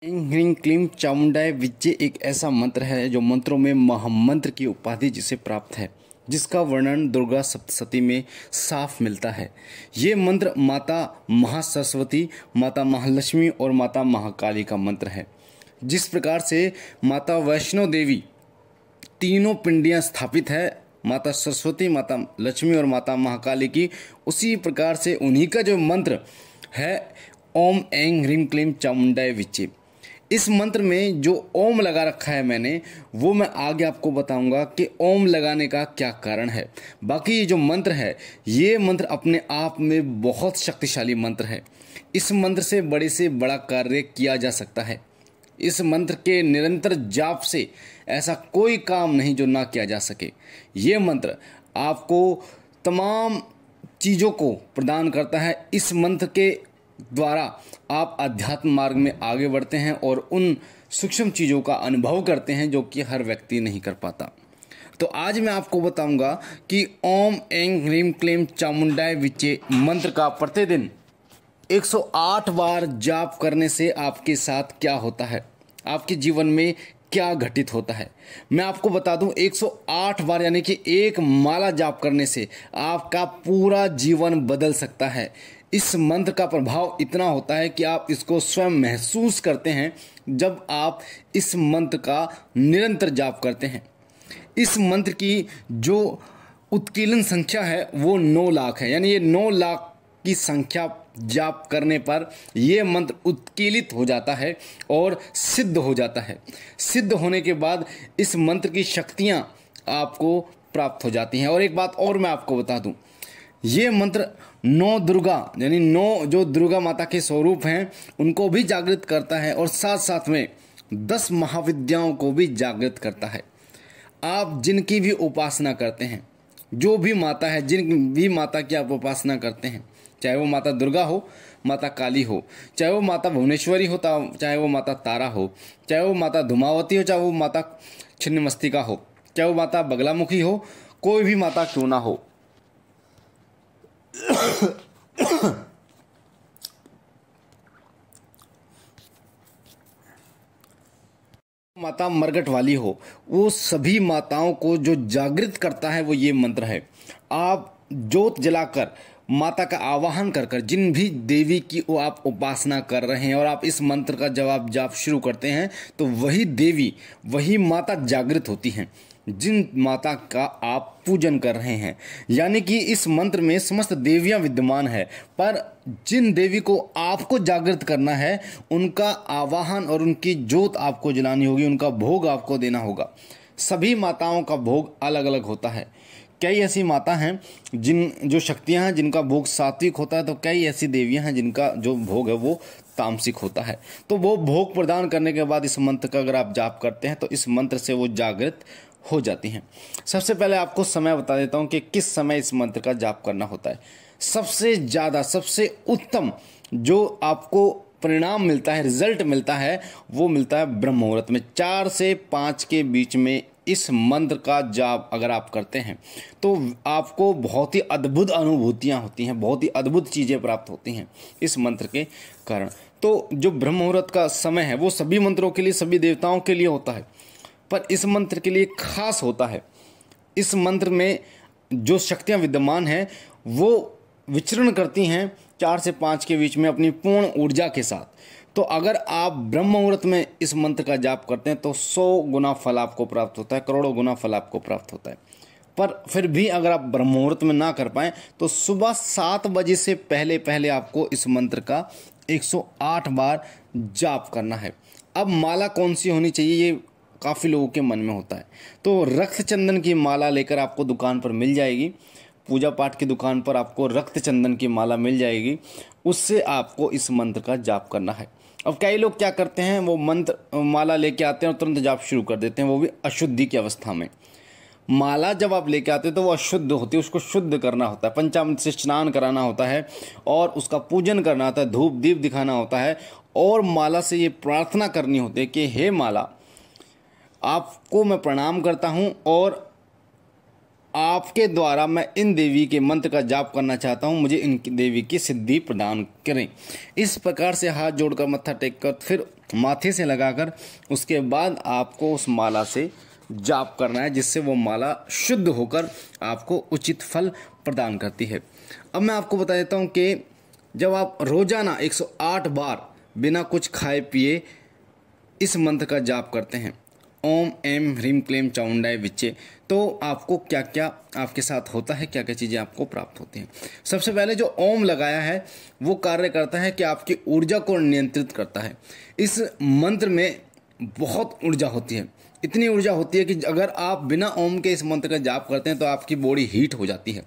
ऐं ह्रीं क्लीं चामुंडाय विद्ये एक ऐसा मंत्र है जो मंत्रों में महामंत्र की उपाधि जिसे प्राप्त है, जिसका वर्णन दुर्गा सप्तशती में साफ मिलता है। ये मंत्र माता महासरस्वती, माता महालक्ष्मी और माता महाकाली का मंत्र है। जिस प्रकार से माता वैष्णो देवी तीनों पिंडियां स्थापित है, माता सरस्वती, माता लक्ष्मी और माता महाकाली की, उसी प्रकार से उन्हीं का जो मंत्र है ओम ऐं ह्रीं क्लीं चामुंडाय विद्ये। इस मंत्र में जो ओम लगा रखा है मैंने, वो मैं आगे आपको बताऊंगा कि ओम लगाने का क्या कारण है। बाकी ये जो मंत्र है, ये मंत्र अपने आप में बहुत शक्तिशाली मंत्र है। इस मंत्र से बड़ा कार्य किया जा सकता है। इस मंत्र के निरंतर जाप से ऐसा कोई काम नहीं जो ना किया जा सके। ये मंत्र आपको तमाम चीज़ों को प्रदान करता है। इस मंत्र के द्वारा आप अध्यात्म मार्ग में आगे बढ़ते हैं और उन सूक्ष्म चीज़ों का अनुभव करते हैं जो कि हर व्यक्ति नहीं कर पाता। तो आज मैं आपको बताऊंगा कि ओम ऐं ह्रीं क्लीं चामुंडाय विद्ये मंत्र का प्रतिदिन 108 बार जाप करने से आपके साथ क्या होता है, आपके जीवन में क्या घटित होता है। मैं आपको बता दूं, 108 बार यानी कि एक माला जाप करने से आपका पूरा जीवन बदल सकता है। इस मंत्र का प्रभाव इतना होता है कि आप इसको स्वयं महसूस करते हैं जब आप इस मंत्र का निरंतर जाप करते हैं। इस मंत्र की जो उत्कीलन संख्या है वो 9 लाख है, यानी ये 9 लाख की संख्या जाप करने पर यह मंत्र उत्कीलित हो जाता है और सिद्ध हो जाता है। सिद्ध होने के बाद इस मंत्र की शक्तियां आपको प्राप्त हो जाती हैं। और एक बात और मैं आपको बता दूं, ये मंत्र 9 दुर्गा यानी 9 जो दुर्गा माता के स्वरूप हैं उनको भी जागृत करता है और साथ साथ में 10 महाविद्याओं को भी जागृत करता है। आप जिनकी भी उपासना करते हैं, जो भी माता है, जिन भी माता की आप उपासना करते हैं, चाहे वो माता दुर्गा हो, माता काली हो, चाहे वो माता भुवनेश्वरी हो, चाहे वो माता तारा हो, चाहे वो माता धुमावती हो, चाहे वो माता छिन्नमस्तिका हो, चाहे वो माता बगलामुखी हो, कोई भी माता क्यों ना हो, माता मरगट वाली हो, वो सभी माताओं को जो जागृत करता है वो ये मंत्र है। आप जोत जलाकर माता का आवाहन कर कर जिन भी देवी की वो आप उपासना कर रहे हैं और आप इस मंत्र का जब आप जाप शुरू करते हैं तो वही देवी, वही माता जागृत होती हैं जिन माता का आप पूजन कर रहे हैं। यानी कि इस मंत्र में समस्त देवियां विद्यमान है, पर जिन देवी को आपको जागृत करना है उनका आवाहन और उनकी जोत आपको जलानी होगी, उनका भोग आपको देना होगा। सभी माताओं का भोग अलग अलग होता है। कई ऐसी माता हैं जो शक्तियां हैं जिनका भोग सात्विक होता है, तो कई ऐसी देवियां हैं जिनका जो भोग है वो तामसिक होता है। तो वो भोग प्रदान करने के बाद इस मंत्र का अगर आप जाप करते हैं तो इस मंत्र से वो जागृत हो जाती हैं। सबसे पहले आपको समय बता देता हूं कि किस समय इस मंत्र का जाप करना होता है। सबसे ज़्यादा, सबसे उत्तम जो आपको परिणाम मिलता है, रिजल्ट मिलता है, वो मिलता है ब्रह्म मुहूर्त में। 4 से 5 के बीच में इस मंत्र का जाप अगर आप करते हैं तो आपको बहुत ही अद्भुत अनुभूतियाँ होती हैं, बहुत ही अद्भुत चीज़ें प्राप्त होती हैं इस मंत्र के कारण। तो जो ब्रह्म मुहूर्त का समय है वो सभी मंत्रों के लिए, सभी देवताओं के लिए होता है, पर इस मंत्र के लिए खास होता है। इस मंत्र में जो शक्तियाँ विद्यमान हैं वो विचरण करती हैं 4 से 5 के बीच में अपनी पूर्ण ऊर्जा के साथ। तो अगर आप ब्रह्म मुहूर्त में इस मंत्र का जाप करते हैं तो 100 गुना फल आपको प्राप्त होता है, करोड़ों गुना फल आपको प्राप्त होता है। पर फिर भी अगर आप ब्रह्म मुहूर्त में ना कर पाएँ तो सुबह 7 बजे से पहले पहले आपको इस मंत्र का 108 बार जाप करना है। अब माला कौन सी होनी चाहिए ये काफ़ी लोगों के मन में होता है। तो रक्त चंदन की माला लेकर आपको दुकान पर मिल जाएगी, पूजा पाठ की दुकान पर आपको रक्त चंदन की माला मिल जाएगी, उससे आपको इस मंत्र का जाप करना है। अब कई लोग क्या करते हैं, वो मंत्र माला लेके आते हैं और तुरंत जाप शुरू कर देते हैं, वो भी अशुद्धि की अवस्था में। माला जब आप लेके आते हैं तो वो अशुद्ध होती है, उसको शुद्ध करना होता है, पंचामृत से स्नान कराना होता है और उसका पूजन करना होता है, धूप दीप दिखाना होता है और माला से ये प्रार्थना करनी होती है कि हे माला, आपको मैं प्रणाम करता हूँ और आपके द्वारा मैं इन देवी के मंत्र का जाप करना चाहता हूँ, मुझे इन देवी की सिद्धि प्रदान करें। इस प्रकार से हाथ जोड़कर मत्था टेक कर फिर माथे से लगाकर उसके बाद आपको उस माला से जाप करना है, जिससे वो माला शुद्ध होकर आपको उचित फल प्रदान करती है। अब मैं आपको बता देता हूँ कि जब आप रोजाना 108 बार बिना कुछ खाए पिए इस मंत्र का जाप करते हैं, ओम एम ह्रीम क्लीम चामुंडाय विच्चे, तो आपको क्या क्या आपके साथ होता है, क्या क्या चीज़ें आपको प्राप्त होती हैं। सबसे पहले जो ओम लगाया है वो कार्य करता है कि आपकी ऊर्जा को नियंत्रित करता है। इस मंत्र में बहुत ऊर्जा होती है, इतनी ऊर्जा होती है कि अगर आप बिना ओम के इस मंत्र का जाप करते हैं तो आपकी बॉडी हीट हो जाती है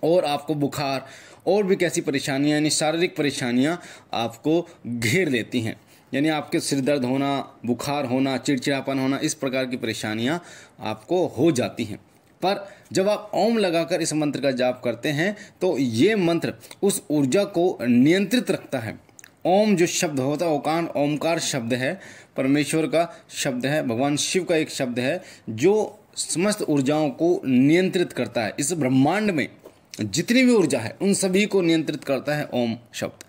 और आपको बुखार और भी कैसी परेशानियां, यानी शारीरिक परेशानियां आपको घेर लेती हैं। यानी आपके सिर दर्द होना, बुखार होना, चिड़चिड़ापन होना, इस प्रकार की परेशानियां आपको हो जाती हैं। पर जब आप ओम लगाकर इस मंत्र का जाप करते हैं तो ये मंत्र उस ऊर्जा को नियंत्रित रखता है। ओम जो शब्द होता है, ओमकार शब्द है, परमेश्वर का शब्द है, भगवान शिव का एक शब्द है जो समस्त ऊर्जाओं को नियंत्रित करता है। इस ब्रह्मांड में जितनी भी ऊर्जा है उन सभी को नियंत्रित करता है ओम शब्द।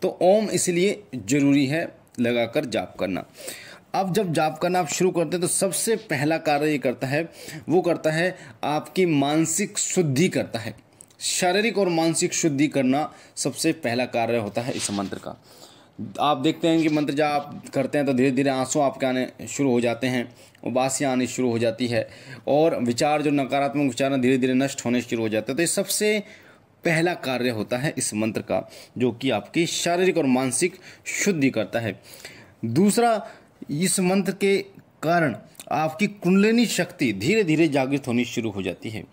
तो ओम इसलिए जरूरी है लगाकर जाप करना। अब जब जाप करना आप शुरू करते हैं तो सबसे पहला कार्य ये करता है, वो करता है आपकी मानसिक शुद्धि करता है। शारीरिक और मानसिक शुद्धि करना सबसे पहला कार्य होता है इस मंत्र का। आप देखते हैं कि मंत्र जब आप करते हैं तो धीरे धीरे आंसू आपके आने शुरू हो जाते हैं, उबासियाँ आनी शुरू हो जाती है और विचार जो नकारात्मक विचार धीरे धीरे नष्ट होने शुरू हो जाते हैं। तो ये सबसे पहला कार्य होता है इस मंत्र का, जो कि आपकी शारीरिक और मानसिक शुद्धि करता है। दूसरा, इस मंत्र के कारण आपकी कुंडलिनी शक्ति धीरे धीरे जागृत होनी शुरू हो जाती है।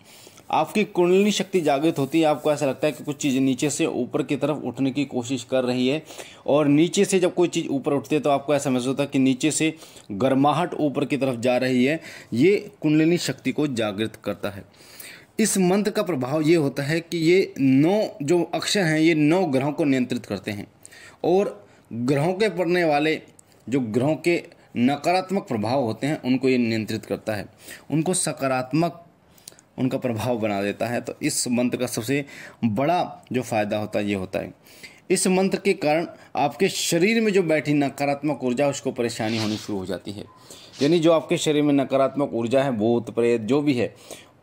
आपकी कुंडलिनी शक्ति जागृत होती है, आपको ऐसा लगता है कि कुछ चीज़ नीचे से ऊपर की तरफ उठने की कोशिश कर रही है, और नीचे से जब कोई चीज़ ऊपर उठती है तो आपको ऐसा महसूस होता है कि नीचे से गर्माहट ऊपर की तरफ जा रही है। ये कुंडलिनी शक्ति को जागृत करता है। इस मंत्र का प्रभाव ये होता है कि ये 9 जो अक्षर हैं ये 9 ग्रहों को नियंत्रित करते हैं, और ग्रहों के पड़ने वाले जो ग्रहों के नकारात्मक प्रभाव होते हैं उनको ये नियंत्रित करता है, उनको सकारात्मक उनका प्रभाव बना देता है। तो इस मंत्र का सबसे बड़ा जो फायदा होता है ये होता है, इस मंत्र के कारण आपके शरीर में जो बैठी नकारात्मक ऊर्जा उसको परेशानी होनी शुरू हो जाती है। यानी जो आपके शरीर में नकारात्मक ऊर्जा है, भूत प्रेत जो भी है,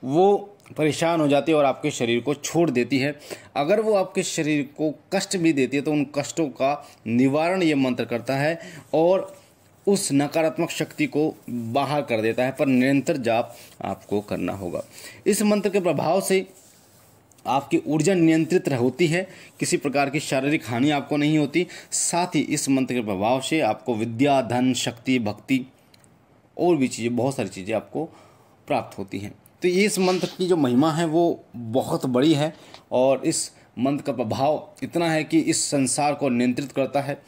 वो परेशान हो जाती है और आपके शरीर को छोड़ देती है। अगर वो आपके शरीर को कष्ट भी देती है तो उन कष्टों का निवारण ये मंत्र करता है और उस नकारात्मक शक्ति को बाहर कर देता है। पर निरंतर जाप आपको करना होगा। इस मंत्र के प्रभाव से आपकी ऊर्जा नियंत्रित होती है, किसी प्रकार की शारीरिक हानि आपको नहीं होती। साथ ही इस मंत्र के प्रभाव से आपको विद्या, धन, शक्ति, भक्ति और भी चीज़ें, बहुत सारी चीज़ें आपको प्राप्त होती हैं। तो ये इस मंत्र की जो महिमा है वो बहुत बड़ी है, और इस मंत्र का प्रभाव इतना है कि इस संसार को नियंत्रित करता है।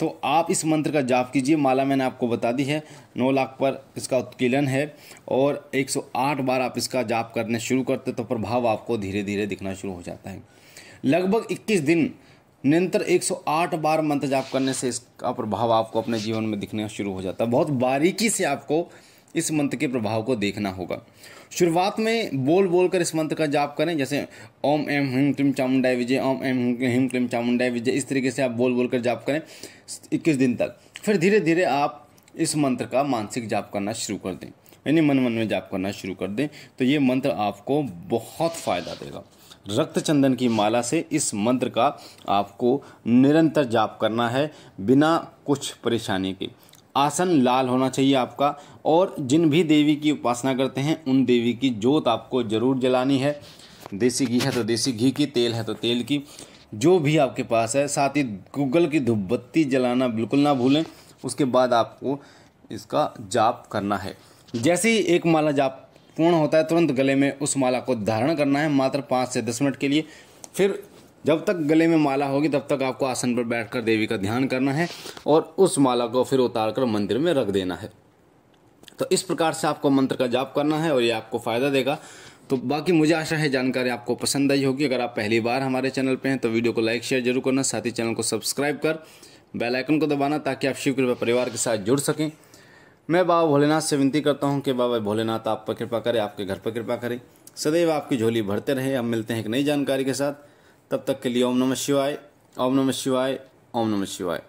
तो आप इस मंत्र का जाप कीजिए। माला मैंने आपको बता दी है, 9 लाख पर इसका उत्कीलन है, और 108 बार आप इसका जाप करने शुरू करते तो प्रभाव आपको धीरे धीरे दिखना शुरू हो जाता है। लगभग 21 दिन निरंतर 108 बार मंत्र जाप करने से इसका प्रभाव आपको अपने जीवन में दिखना शुरू हो जाता है। बहुत बारीकी से आपको इस मंत्र के प्रभाव को देखना होगा। शुरुआत में बोल बोल कर इस मंत्र का जाप करें, जैसे ओम एम ह्रीम क्लीम चामुंडाय विजय, ओम एम ह्रीम क्लीम चामुंडाय विजय, इस तरीके से आप बोल बोल कर जाप करें 21 दिन तक। फिर धीरे धीरे आप इस मंत्र का मानसिक जाप करना शुरू कर दें, यानी मन मन में जाप करना शुरू कर दें। तो ये मंत्र आपको बहुत फ़ायदा देगा। रक्त चंदन की माला से इस मंत्र का आपको निरंतर जाप करना है बिना कुछ परेशानी के। आसन लाल होना चाहिए आपका, और जिन भी देवी की उपासना करते हैं उन देवी की जोत आपको जरूर जलानी है। देसी घी है तो देसी घी की, तेल है तो तेल की, जो भी आपके पास है। साथ ही गूगल की धूप बत्ती जलाना बिल्कुल ना भूलें। उसके बाद आपको इसका जाप करना है। जैसे ही एक माला जाप पूर्ण होता है तुरंत गले में उस माला को धारण करना है, मात्र 5 से 10 मिनट के लिए। फिर जब तक गले में माला होगी तब तक आपको आसन पर बैठकर देवी का ध्यान करना है, और उस माला को फिर उतार कर मंदिर में रख देना है। तो इस प्रकार से आपको मंत्र का जाप करना है, और ये आपको फ़ायदा देगा। तो बाकी मुझे आशा है जानकारी आपको पसंद आई होगी। अगर आप पहली बार हमारे चैनल पे हैं तो वीडियो को लाइक शेयर जरूर करना, साथ ही चैनल को सब्सक्राइब कर बेल आइकन को दबाना, ताकि आप शिव कृपा परिवार के साथ जुड़ सकें। मैं बाबा भोलेनाथ से विनती करता हूँ कि बाबा भोलेनाथ आप पर कृपा करें, आपके घर पर कृपा करें, सदैव आपकी झोली भरते रहे। हम मिलते हैं एक नई जानकारी के साथ, तब तक के लिए ओम नमः शिवाय, ओम नमः शिवाय, ओम नमः शिवाय।